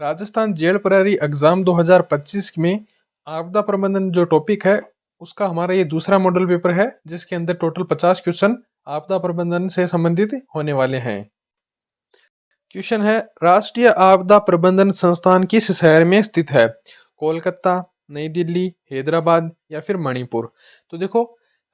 Rajasthan jail प्रहरी exam 2025 में आपदा प्रबंधन जो टॉपिक है उसका हमारा ये दूसरा मॉडल पेपर है, जिसके अंदर टोटल 50 क्वेश्चन आपदा प्रबंधन से संबंधित होने वाले हैं। क्वेश्चन है, राष्ट्रीय आपदा प्रबंधन संस्थान किस शहर में स्थित है? कोलकाता, नई दिल्ली, हैदराबाद या फिर मणिपुर? तो देखो,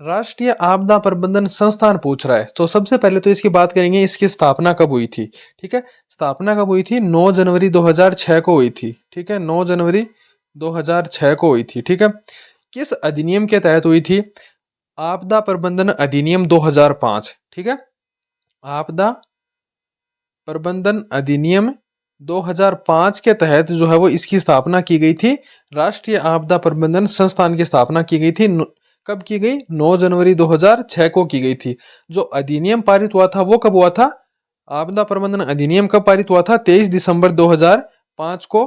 राष्ट्रीय आपदा प्रबंधन संस्थान पूछ रहा है, तो सबसे पहले तो इसकी बात करेंगे, इसकी स्थापना कब हुई थी। ठीक है, स्थापना कब हुई थी? 9 जनवरी 2006 को हुई थी। ठीक है, 9 जनवरी 2006 को हुई थी। ठीक है, किस अधिनियम के तहत हुई थी? आपदा प्रबंधन अधिनियम 2005। ठीक है, आपदा प्रबंधन अधिनियम 2005 के तहत जो है वो इसकी स्थापना की गई थी। राष्ट्रीय आपदा प्रबंधन संस्थान की स्थापना की गई थी। कब की गई? 9 जनवरी 2006 को की गई थी। जो अधिनियम पारित हुआ था वो कब हुआ था? आपदा प्रबंधन अधिनियम कब पारित हुआ था? 23 दिसंबर 2005 को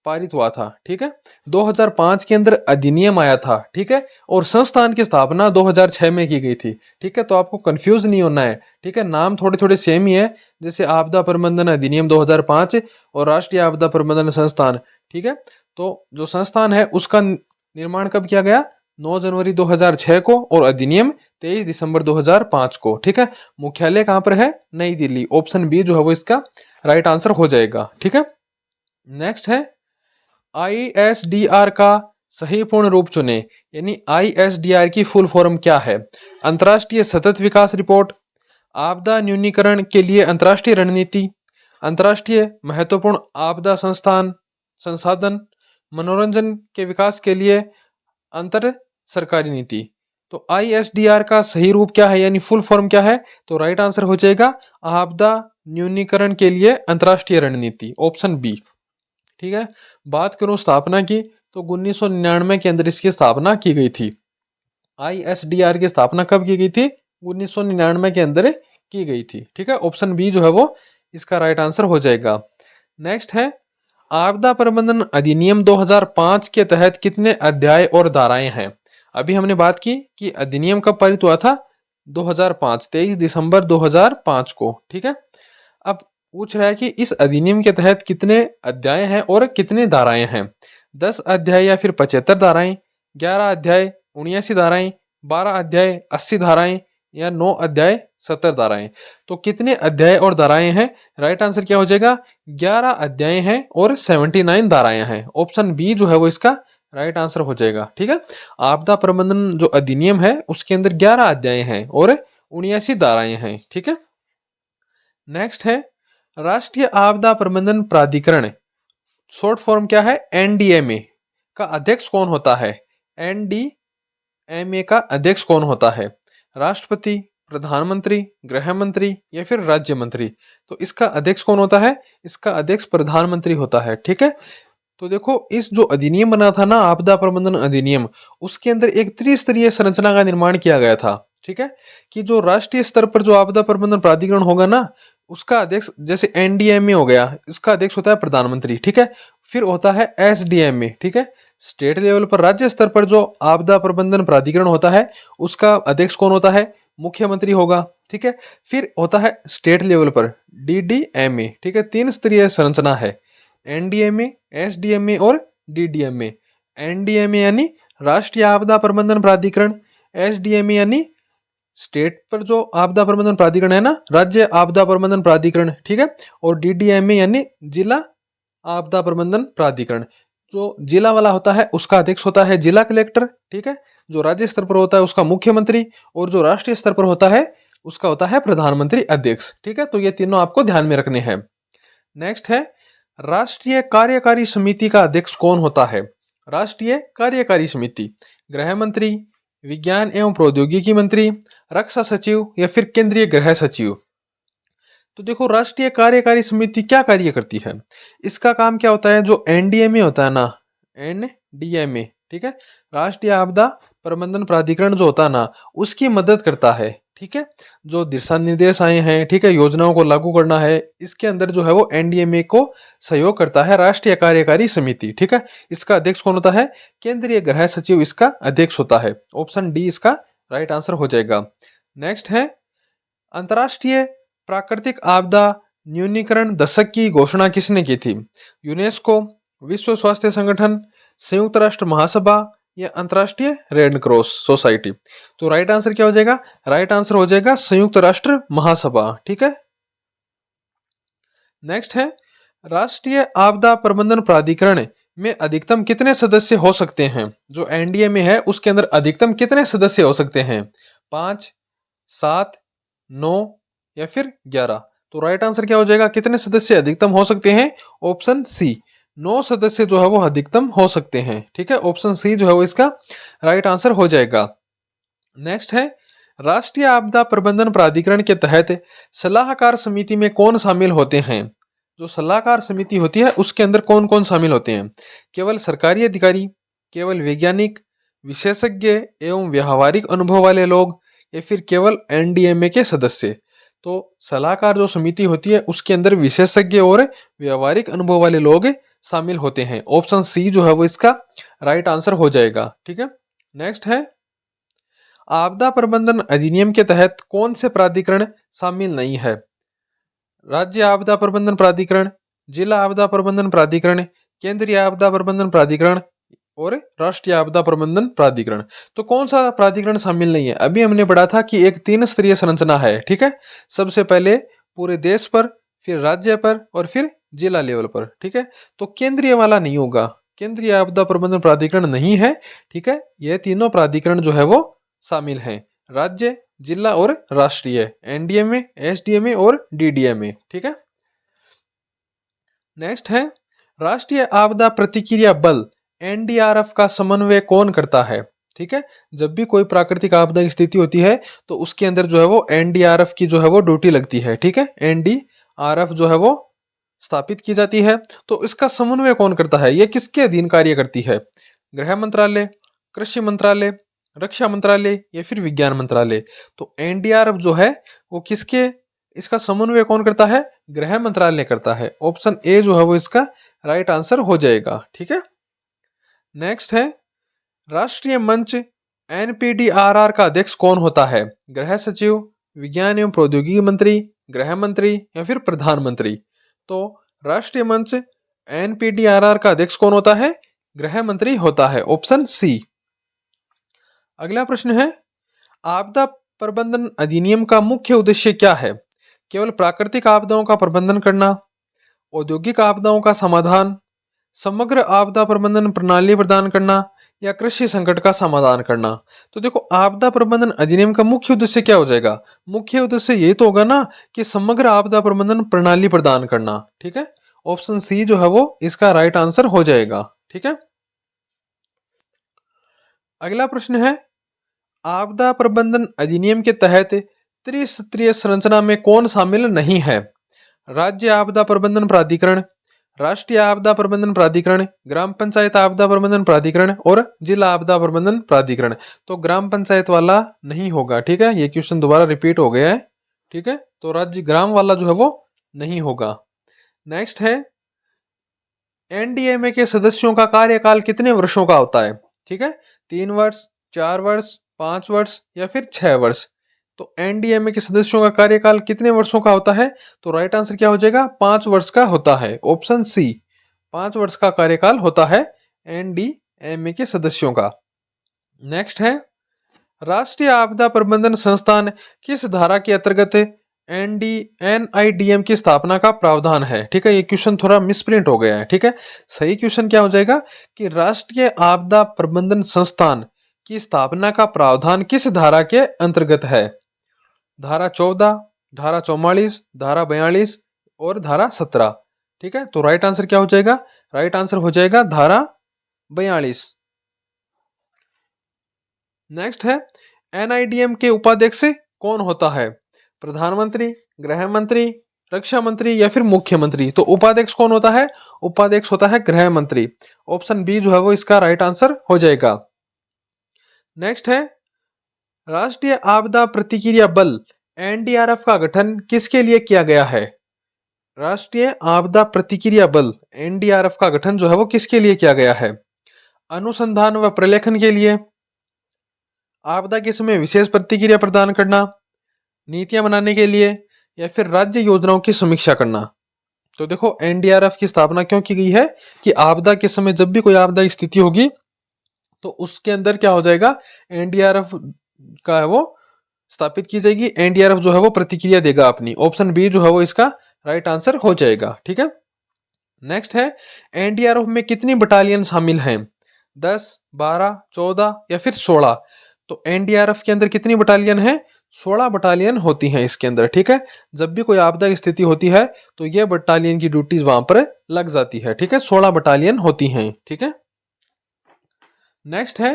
पारित हुआ था। ठीक है, 2005 के अंदर अधिनियम आया था। ठीक है, और संस्थान की स्थापना 2006 में की गई थी। ठीक है, तो आपको कंफ्यूज नहीं होना है। ठीक है, नाम थोड़े थोड़े सेम ही है, जैसे आपदा प्रबंधन अधिनियम 2005 और राष्ट्रीय आपदा प्रबंधन संस्थान। ठीक है, तो जो संस्थान है उसका निर्माण कब किया गया? 9 जनवरी 2006 को, और अधिनियम 23 दिसंबर 2005 को। ठीक है, मुख्यालय कहां पर है? नई दिल्ली। ऑप्शन बी जो है वो इसका राइट आंसर हो जाएगा। ठीक है, नेक्स्ट है, आईएसडीआर का सही पूर्ण रूप चुने। यानी आईएसडीआर की फुल फॉर्म क्या है? अंतर्राष्ट्रीय सतत विकास रिपोर्ट, आपदा न्यूनीकरण के लिए अंतर्राष्ट्रीय रणनीति, अंतर्राष्ट्रीय महत्वपूर्ण आपदा संस्थान संसाधन, मनोरंजन के विकास के लिए अंतर सरकारी नीति। तो आईएसडीआर का सही रूप क्या है, यानी फुल फॉर्म क्या है? तो राइट आंसर हो जाएगा आपदा न्यूनीकरण के लिए अंतर्राष्ट्रीय रणनीति, ऑप्शन बी। ठीक है, बात करूं स्थापना की, तो 1999 के अंदर इसकी स्थापना की गई थी। आईएसडीआर की स्थापना कब की गई थी? 1999 के अंदर की गई थी। ठीक है, ऑप्शन बी जो है वो इसका राइट आंसर हो जाएगा। नेक्स्ट है, आपदा प्रबंधन अधिनियम 2005 के तहत कितने अध्याय और धाराएं हैं? अभी हमने बात की कि अधिनियम कब पारित हुआ था? 2005, 23 दिसंबर 2005 को। ठीक है, अब पूछ रहा है कि इस अधिनियम के तहत कितने अध्याय हैं और कितने धाराएं हैं। 10 अध्याय या फिर 75 धाराएं, 11 अध्याय 79 धाराएं, 12 अध्याय 80 धाराएं या 9 अध्याय 70 धाराएं। तो कितने अध्याय और धाराएं हैं? राइट आंसर क्या हो जाएगा? 11 अध्याय हैं और 79 धाराएं हैं। ऑप्शन बी जो है वो इसका राइट आंसर हो जाएगा। ठीक है, आपदा प्रबंधन जो अधिनियम है उसके अंदर 11 अध्याय हैं और 79 धाराएं हैं। ठीक है, नेक्स्ट है, राष्ट्रीय आपदा प्रबंधन प्राधिकरण, शॉर्ट फॉर्म क्या है? एनडीएमए का अध्यक्ष कौन होता है? एनडीएमए का अध्यक्ष कौन होता है? राष्ट्रपति, प्रधानमंत्री, गृह मंत्री या फिर राज्य मंत्री? तो इसका अध्यक्ष कौन होता है? इसका अध्यक्ष प्रधानमंत्री होता है। ठीक है, तो देखो, इस जो अधिनियम बना था ना, आपदा प्रबंधन अधिनियम, उसके अंदर एक त्रिस्तरीय संरचना का निर्माण किया गया था। ठीक है, कि जो राष्ट्रीय स्तर पर जो आपदा प्रबंधन प्राधिकरण होगा ना, उसका अध्यक्ष, जैसे एनडीएमए हो गया, इसका अध्यक्ष होता है प्रधानमंत्री। ठीक है, फिर होता है एसडीएमए। ठीक है, स्टेट लेवल पर, राज्य स्तर पर जो आपदा प्रबंधन प्राधिकरण होता है उसका अध्यक्ष कौन होता है? मुख्यमंत्री होगा। ठीक है, फिर होता है स्टेट लेवल पर डीडीएमए। ठीक है, 3 स्तरीय संरचना है, एनडीएमए, एसडीएमए और डीडीएमए। एनडीएमए यानी राष्ट्रीय आपदा प्रबंधन प्राधिकरण, एसडीएमए यानी स्टेट पर जो आपदा प्रबंधन प्राधिकरण है ना, राज्य आपदा प्रबंधन प्राधिकरण। ठीक है, और डीडीएमए यानी जिला आपदा प्रबंधन प्राधिकरण। जो जिला वाला होता है उसका अध्यक्ष होता है जिला कलेक्टर। ठीक है, जो राज्य स्तर पर होता है उसका मुख्यमंत्री, और जो राष्ट्रीय स्तर पर होता है उसका होता है प्रधानमंत्री अध्यक्ष। ठीक है, तो ये तीनों आपको ध्यान में रखने हैं। नेक्स्ट है, राष्ट्रीय कार्यकारी समिति का अध्यक्ष कौन होता है? राष्ट्रीय कार्यकारी समिति, गृह मंत्री, विज्ञान एवं प्रौद्योगिकी मंत्री, रक्षा सचिव या फिर केंद्रीय गृह सचिव? तो देखो, राष्ट्रीय कार्यकारी समिति क्या कार्य करती है? इसका काम क्या होता है? जो एनडीएमए होता है ना, एनडीएमए, ठीक है, राष्ट्रीय आपदा प्रबंधन प्राधिकरण जो होता है ना, उसकी मदद करता है। ठीक है, जो दिशा निर्देश आए हैं, ठीक है, योजनाओं को लागू करना है, इसके अंदर जो है वो एनडीएमए को सहयोग करता है राष्ट्रीय कार्यकारी समिति। ठीक है, इसका अध्यक्ष कौन होता है? केंद्रीय गृह सचिव इसका अध्यक्ष होता है। ऑप्शन डी इसका राइट आंसर हो जाएगा। नेक्स्ट है, अंतर्राष्ट्रीय प्राकृतिक आपदा न्यूनीकरण दशक की घोषणा किसने की थी? यूनेस्को, विश्व स्वास्थ्य संगठन, संयुक्त राष्ट्र महासभा या अंतर्राष्ट्रीय रेड क्रॉस सोसाइटी? तो राइट आंसर क्या हो जाएगा? राइट आंसर हो जाएगा संयुक्त राष्ट्र महासभा। ठीक है। नेक्स्ट है, राष्ट्रीय आपदा प्रबंधन प्राधिकरण में अधिकतम कितने सदस्य हो सकते हैं? जो एनडीए में है उसके अंदर अधिकतम कितने सदस्य हो सकते हैं? 5, 7, 9 या फिर 11? तो राइट आंसर क्या हो जाएगा? कितने सदस्य अधिकतम हो सकते हैं? ऑप्शन सी, 9 सदस्य जो है वो अधिकतम हो सकते हैं। ठीक है, ऑप्शन सी जो है वो इसका राइट आंसर हो जाएगा। नेक्स्ट है, राष्ट्रीय आपदा प्रबंधन प्राधिकरण के तहत सलाहकार समिति में कौन शामिल होते हैं? जो सलाहकार समिति होती है उसके अंदर कौन कौन शामिल होते हैं? केवल सरकारी अधिकारी, केवल वैज्ञानिक, विशेषज्ञ एवं व्यावहारिक अनुभव वाले लोग, या फिर केवल एनडीएमए के सदस्य? तो सलाहकार जो समिति होती है उसके अंदर विशेषज्ञ और व्यावहारिक अनुभव वाले लोग शामिल होते हैं। ऑप्शन सी जो है वो इसका राइट आंसर हो जाएगा। ठीक है। नेक्स्ट है, आपदा प्रबंधन अधिनियम के तहत कौन से प्राधिकरण शामिल नहीं है? राज्य आपदा प्रबंधन प्राधिकरण, जिला आपदा प्रबंधन प्राधिकरण, केंद्रीय आपदा प्रबंधन प्राधिकरण और राष्ट्रीय आपदा प्रबंधन प्राधिकरण? तो कौन सा प्राधिकरण शामिल नहीं है? अभी हमने पढ़ा था कि एक 3 स्तरीय संरचना है। ठीक है, सबसे पहले पूरे देश पर, फिर राज्य पर और फिर जिला लेवल पर। ठीक है, तो केंद्रीय वाला नहीं होगा, केंद्रीय आपदा प्रबंधन प्राधिकरण नहीं है। ठीक है, ये तीनों प्राधिकरण जो है वो शामिल हैं, राज्य, जिला और राष्ट्रीय, एनडीएमए, एसडीएमए और डीडीएमए। ठीक है। नेक्स्ट है, राष्ट्रीय आपदा प्रतिक्रिया बल एनडीआरएफ का समन्वय कौन करता है? ठीक है, जब भी कोई प्राकृतिक आपदा की स्थिति होती है तो उसके अंदर जो है वो एनडीआरएफ की जो है वो ड्यूटी लगती है। ठीक है, एनडीआरएफ जो है वो स्थापित की जाती है। तो इसका समन्वय कौन करता है? ये किसके अधीन कार्य करती है? गृह मंत्रालय, कृषि मंत्रालय, रक्षा मंत्रालय या फिर विज्ञान मंत्रालय? तो एनडीआरएफ जो है वो किसके, इसका समन्वय कौन करता है? गृह मंत्रालय करता है। ऑप्शन ए जो है वो इसका राइट आंसर हो जाएगा। ठीक है। नेक्स्ट है, राष्ट्रीय मंच एनपीडीआरआर का अध्यक्ष कौन होता है? गृह सचिव, विज्ञान एवं प्रौद्योगिकी मंत्री, गृह मंत्री या फिर प्रधानमंत्री? तो राष्ट्रीय मंच एनपीडीआरआर का अध्यक्ष कौन होता है? गृह मंत्री होता है। Option C. अगला प्रश्न है, आपदा प्रबंधन अधिनियम का मुख्य उद्देश्य क्या है? केवल प्राकृतिक आपदाओं का प्रबंधन करना, औद्योगिक आपदाओं का समाधान, समग्र आपदा प्रबंधन प्रणाली प्रदान करना या कृषि संकट का समाधान करना? तो देखो, आपदा प्रबंधन अधिनियम का मुख्य उद्देश्य क्या हो जाएगा? मुख्य उद्देश्य ये तो होगा ना कि समग्र आपदा प्रबंधन प्रणाली प्रदान करना। ठीक है, ऑप्शन सी जो है वो इसका राइट आंसर हो जाएगा। ठीक है। अगला प्रश्न है, आपदा प्रबंधन अधिनियम के तहत त्रिस्तरीय संरचना में कौन शामिल नहीं है? राज्य आपदा प्रबंधन प्राधिकरण, राष्ट्रीय आपदा प्रबंधन प्राधिकरण, ग्राम पंचायत आपदा प्रबंधन प्राधिकरण और जिला आपदा प्रबंधन प्राधिकरण? तो ग्राम पंचायत वाला नहीं होगा। ठीक है, ये क्वेश्चन दोबारा रिपीट हो गया है। ठीक है, तो राज्य ग्राम वाला जो है वो नहीं होगा। नेक्स्ट है, एनडीएमए के सदस्यों का कार्यकाल कितने वर्षों का होता है? ठीक है, 3 वर्ष, 4 वर्ष, 5 वर्ष या फिर 6 वर्ष? तो एनडीएमए के सदस्यों का कार्यकाल कितने वर्षों का होता है? तो राइट आंसर क्या हो जाएगा? 5 वर्ष का होता है। ऑप्शन सी, 5 वर्ष का कार्यकाल होता है एनडीएमए के सदस्यों का। नेक्स्ट है, राष्ट्रीय आपदा प्रबंधन संस्थान किस धारा के अंतर्गत एनआईडीएम की स्थापना का प्रावधान है? ठीक है, ये क्वेश्चन थोड़ा मिसप्रिंट हो गया है। ठीक है, सही क्वेश्चन क्या हो जाएगा कि राष्ट्रीय आपदा प्रबंधन संस्थान की स्थापना का प्रावधान किस धारा के अंतर्गत है? धारा 14, धारा 44, धारा 42 और धारा 17? ठीक है, तो राइट आंसर क्या हो जाएगा? राइट आंसर हो जाएगा धारा 42। नेक्स्ट है, एनआईडीएम के उपाध्यक्ष कौन होता है? प्रधानमंत्री, गृह मंत्री, रक्षा मंत्री या फिर मुख्यमंत्री? तो उपाध्यक्ष कौन होता है? उपाध्यक्ष होता है गृह मंत्री। ऑप्शन बी जो है वो इसका राइट आंसर हो जाएगा। नेक्स्ट है, राष्ट्रीय आपदा प्रतिक्रिया बल एनडीआरएफ का गठन किसके लिए किया गया है? राष्ट्रीय आपदा प्रतिक्रिया बल एनडीआरएफ का गठन जो है वो किसके लिए किया गया है? अनुसंधान व प्रलेखन के लिए, आपदा के समय विशेष प्रतिक्रिया प्रदान करना, नीतियां बनाने के लिए या फिर राज्य योजनाओं की समीक्षा करना। तो देखो एनडीआरएफ की स्थापना क्यों की गई है कि आपदा के समय जब भी कोई आपदा की स्थिति होगी तो उसके अंदर क्या हो जाएगा, एनडीआरएफ का है वो स्थापित की जाएगी। एनडीआरएफ जो है वो प्रतिक्रिया देगा अपनी। ऑप्शन बी जो है वो इसका राइट आंसर हो जाएगा। ठीक है, नेक्स्ट है एनडीआरएफ में कितनी बटालियन शामिल हैं, 10, 12, 14 या फिर 16। तो एनडीआरएफ के अंदर कितनी बटालियन है, 16 बटालियन होती हैं इसके अंदर। ठीक है, जब भी कोई आपदा की स्थिति होती है तो ये बटालियन की ड्यूटीज वहां पर लग जाती है। ठीक है, 16 बटालियन होती हैं। ठीक है, नेक्स्ट है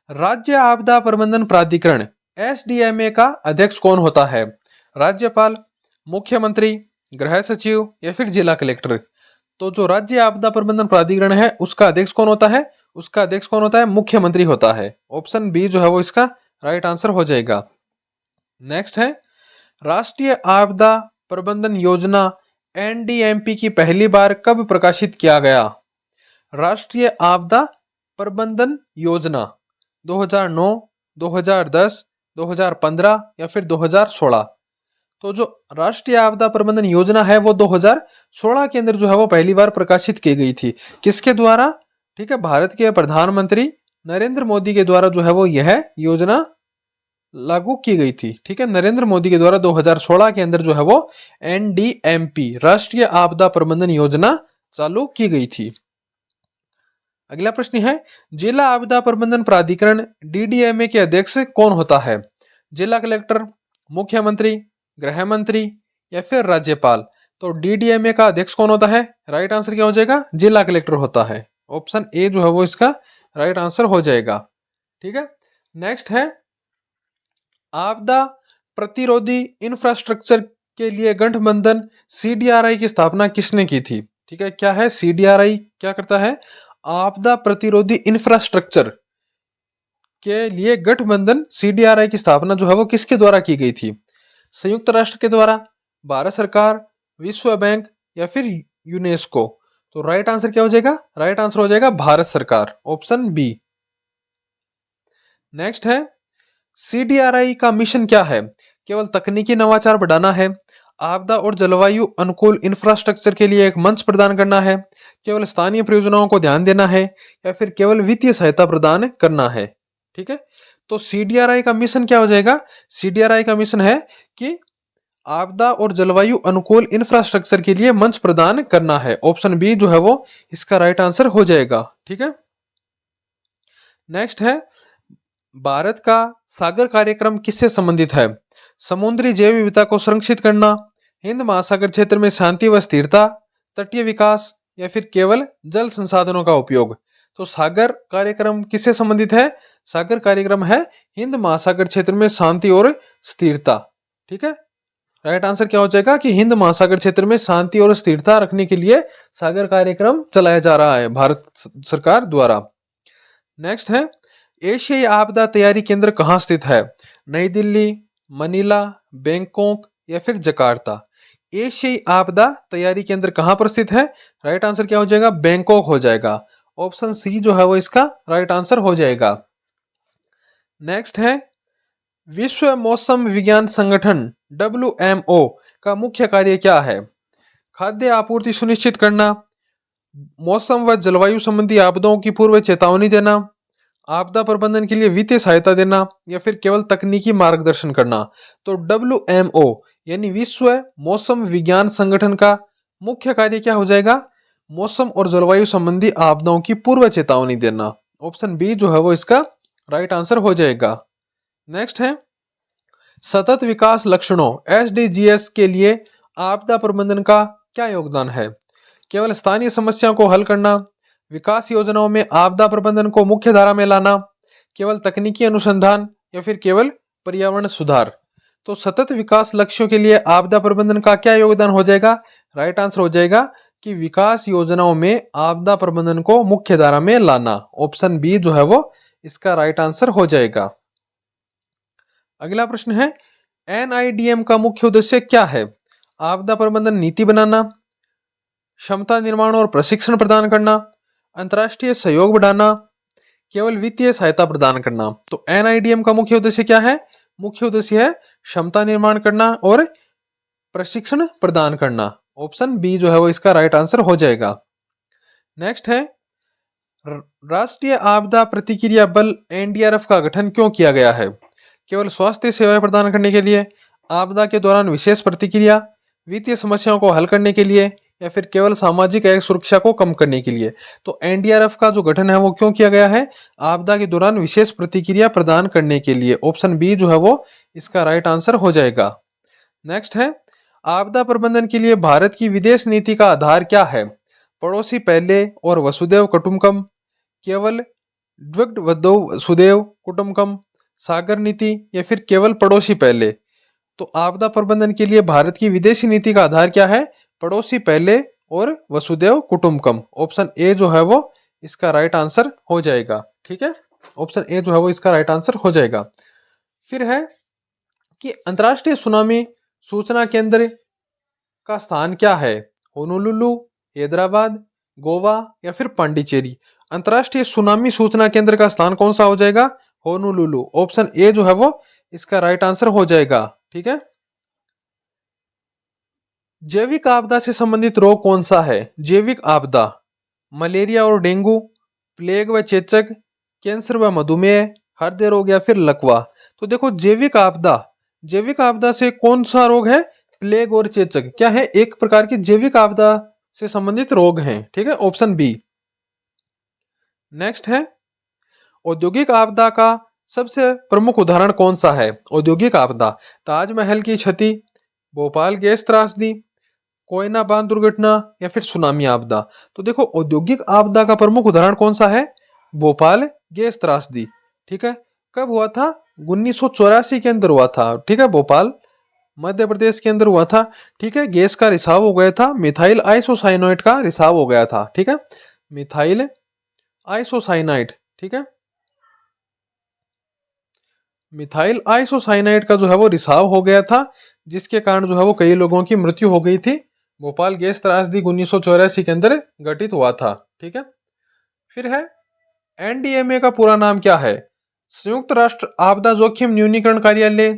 राज्य आपदा प्रबंधन प्राधिकरण एसडीएमए का अध्यक्ष कौन होता है, राज्यपाल, मुख्यमंत्री, गृह सचिव या फिर जिला कलेक्टर। तो जो राज्य आपदा प्रबंधन प्राधिकरण है उसका अध्यक्ष कौन होता है, उसका अध्यक्ष कौन होता है, मुख्यमंत्री होता है। ऑप्शन बी जो है वो इसका राइट आंसर हो जाएगा। नेक्स्ट है राष्ट्रीय आपदा प्रबंधन योजना एनडीएमपी की पहली बार कब प्रकाशित किया गया, राष्ट्रीय आपदा प्रबंधन योजना 2009, 2010, 2015 या फिर 2016। तो जो राष्ट्रीय आपदा प्रबंधन योजना है वो 2016 के अंदर जो है वो पहली बार प्रकाशित की गई थी। किसके द्वारा, ठीक है, भारत के प्रधानमंत्री नरेंद्र मोदी के द्वारा जो है वो यह योजना लागू की गई थी। ठीक है, नरेंद्र मोदी के द्वारा 2016 के अंदर जो है वो एनडीएमपी राष्ट्रीय आपदा प्रबंधन योजना चालू की गई थी। अगला प्रश्न है जिला आपदा प्रबंधन प्राधिकरण डीडीएमए के अध्यक्ष कौन होता है, जिला कलेक्टर, मुख्यमंत्री, गृह मंत्री या फिर राज्यपाल। तो डीडीएमए का अध्यक्ष कौन होता है, राइट आंसर क्या हो जाएगा, जिला कलेक्टर होता है। ऑप्शन ए जो है वो इसका राइट आंसर हो जाएगा। ठीक है, नेक्स्ट है आपदा प्रतिरोधी इंफ्रास्ट्रक्चर के लिए गठबंधन सीडीआरआई की स्थापना किसने की थी। ठीक है, क्या है सीडीआरआई, क्या करता है, आपदा प्रतिरोधी इंफ्रास्ट्रक्चर के लिए गठबंधन सीडीआरआई की स्थापना जो है वो किसके द्वारा की गई थी, संयुक्त राष्ट्र के द्वारा, भारत सरकार, विश्व बैंक या फिर यूनेस्को। तो राइट आंसर क्या हो जाएगा, राइट आंसर हो जाएगा भारत सरकार, ऑप्शन बी। नेक्स्ट है सीडीआरआई का मिशन क्या है, केवल तकनीकी नवाचार बढ़ाना है, आपदा और जलवायु अनुकूल इंफ्रास्ट्रक्चर के लिए एक मंच प्रदान करना है, केवल स्थानीय परियोजनाओं को ध्यान देना है या फिर केवल वित्तीय सहायता प्रदान करना है। ठीक है, तो सीडीआरआई का मिशन क्या हो जाएगा, सीडीआरआई का मिशन है कि आपदा और जलवायु अनुकूल इंफ्रास्ट्रक्चर के लिए मंच प्रदान करना है। ऑप्शन बी जो है वो इसका राइट आंसर हो जाएगा। ठीक है, नेक्स्ट है भारत का सागर कार्यक्रम किससे संबंधित है, समुद्री जैव विविधता को संरक्षित करना, हिंद महासागर क्षेत्र में शांति व स्थिरता, तटीय विकास या फिर केवल जल संसाधनों का उपयोग। तो सागर कार्यक्रम किससे संबंधित है, सागर कार्यक्रम है हिंद महासागर क्षेत्र में शांति और स्थिरता। ठीक है, राइट आंसर क्या हो जाएगा कि हिंद महासागर क्षेत्र में शांति और स्थिरता रखने के लिए सागर कार्यक्रम चलाया जा रहा है भारत सरकार द्वारा। नेक्स्ट है एशियाई आपदा तैयारी केंद्र कहाँ स्थित है, नई दिल्ली, मनीला, बैंकॉक या फिर जकार्ता। एशियाई आपदा तैयारी केंद्र कहाँ पर स्थित है, राइट आंसर क्या हो जाएगा, बैंकॉक हो जाएगा। ऑप्शन सी जो है वो इसका राइट आंसर हो जाएगा। नेक्स्ट है विश्व मौसम विज्ञान संगठन WMO का मुख्य कार्य क्या है, खाद्य आपूर्ति सुनिश्चित करना, मौसम व जलवायु संबंधी आपदाओं की पूर्व चेतावनी देना, आपदा प्रबंधन के लिए वित्तीय सहायता देना या फिर केवल तकनीकी मार्गदर्शन करना। तो WMO यानी विश्व मौसम विज्ञान संगठन का मुख्य कार्य क्या हो जाएगा, मौसम और जलवायु संबंधी आपदाओं की पूर्व चेतावनी देना। ऑप्शन बी जो है वो इसका राइट आंसर हो जाएगा। नेक्स्ट है सतत विकास लक्ष्यों SDGs के लिए आपदा प्रबंधन का क्या योगदान है, केवल स्थानीय समस्याओं को हल करना, विकास योजनाओं में आपदा प्रबंधन को मुख्य धारा में लाना, केवल तकनीकी अनुसंधान या फिर केवल पर्यावरण सुधार। तो सतत विकास लक्ष्यों के लिए आपदा प्रबंधन का क्या योगदान हो जाएगा, राइट आंसर हो जाएगा कि विकास योजनाओं में आपदा प्रबंधन को मुख्य धारा में लाना। ऑप्शन बी जो है वो इसका राइट आंसर हो जाएगा। अगला प्रश्न है NIDM का मुख्य उद्देश्य क्या है, आपदा प्रबंधन नीति बनाना, क्षमता निर्माण और प्रशिक्षण प्रदान करना, अंतर्राष्ट्रीय सहयोग बढ़ाना, केवल वित्तीय सहायता प्रदान करना। तो NIDM का मुख्य उद्देश्य क्या है, मुख्य उद्देश्य है क्षमता निर्माण करना और प्रशिक्षण प्रदान करना। ऑप्शन बी जो है वो इसका राइट आंसर हो जाएगा। नेक्स्ट है राष्ट्रीय आपदा प्रतिक्रिया बल एनडीआरएफ का गठन क्यों किया गया है? केवल स्वास्थ्य सेवाएं प्रदान करने के लिए, आपदा के दौरान विशेष प्रतिक्रिया, वित्तीय समस्याओं को हल करने के लिए, या फिर केवल सामाजिक सुरक्षा को कम करने के लिए? तो एनडीआरएफ का जो गठन है वो क्यों किया गया है? आपदा के दौरान विशेष प्रतिक्रिया प्रदान करने के लिए। ऑप्शन बी जो है वो इसका राइट आंसर हो जाएगा। नेक्स्ट है आपदा प्रबंधन के लिए भारत की विदेश नीति का आधार क्या है? पड़ोसी पहले और वसुदेव कुटुंबकम, केवल वसुदेव कुटुंबकम, सागर नीति, या फिर केवल पड़ोसी पहले? तो आपदा प्रबंधन के लिए भारत की विदेशी नीति का आधार क्या है? पड़ोसी पहले और वसुदेव कुटुंबकम। ऑप्शन ए जो है वो इसका राइट आंसर हो जाएगा। ठीक है, ऑप्शन ए जो है वो इसका राइट आंसर हो जाएगा। फिर है कि अंतर्राष्ट्रीय सुनामी सूचना केंद्र का स्थान क्या है? होनोलुलु, हैदराबाद, गोवा, या फिर पांडिचेरी? अंतर्राष्ट्रीय सुनामी सूचना केंद्र का स्थान कौन सा हो जाएगा? होनोलुलु। ऑप्शन ए जो है वो इसका राइट आंसर हो जाएगा। ठीक है, जैविक आपदा से संबंधित रोग कौन सा है? जैविक आपदा मलेरिया और डेंगू, प्लेग व चेचक, कैंसर व मधुमेह, हृदय रोग, या फिर लकवा? तो देखो जैविक आपदा से कौन सा रोग है? प्लेग और चेचक क्या है? एक प्रकार की जैविक आपदा से संबंधित रोग हैं। ठीक है, ऑप्शन बी। नेक्स्ट है औद्योगिक आपदा का सबसे प्रमुख उदाहरण कौन सा है? औद्योगिक आपदा ताजमहल की क्षति, भोपाल गैस त्रासदी, कोयना बांध दुर्घटना, या फिर सुनामी आपदा? तो देखो औद्योगिक आपदा का प्रमुख उदाहरण कौन सा है? भोपाल गैस त्रासदी। ठीक है, कब हुआ था? 1984 के अंदर हुआ था। ठीक है, भोपाल मध्य प्रदेश के अंदर हुआ था। ठीक है, गैस का रिसाव हो गया था, मिथाइल आइसोसाइनाइड का रिसाव हो गया था। ठीक है, मिथाइल आइसोसाइनाइड। ठीक है, मिथाइल आइसोसाइनाइड का जो है वो रिसाव हो गया था, जिसके कारण जो है वो कई लोगों की मृत्यु हो गई थी। भोपाल गैस त्रासदी 1984 के अंदर घटित हुआ था। ठीक है, फिर है एनडीएमए का पूरा नाम क्या है? संयुक्त राष्ट्र आपदा जोखिम न्यूनीकरण कार्यालय,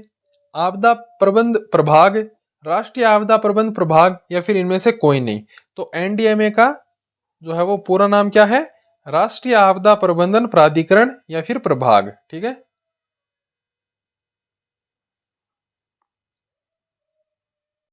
आपदा प्रबंध प्रभाग, राष्ट्रीय आपदा प्रबंध प्रभाग, या फिर इनमें से कोई नहीं? तो एनडीएमए का जो है वो पूरा नाम क्या है? राष्ट्रीय आपदा प्रबंधन प्राधिकरण या फिर प्रभाग। ठीक है,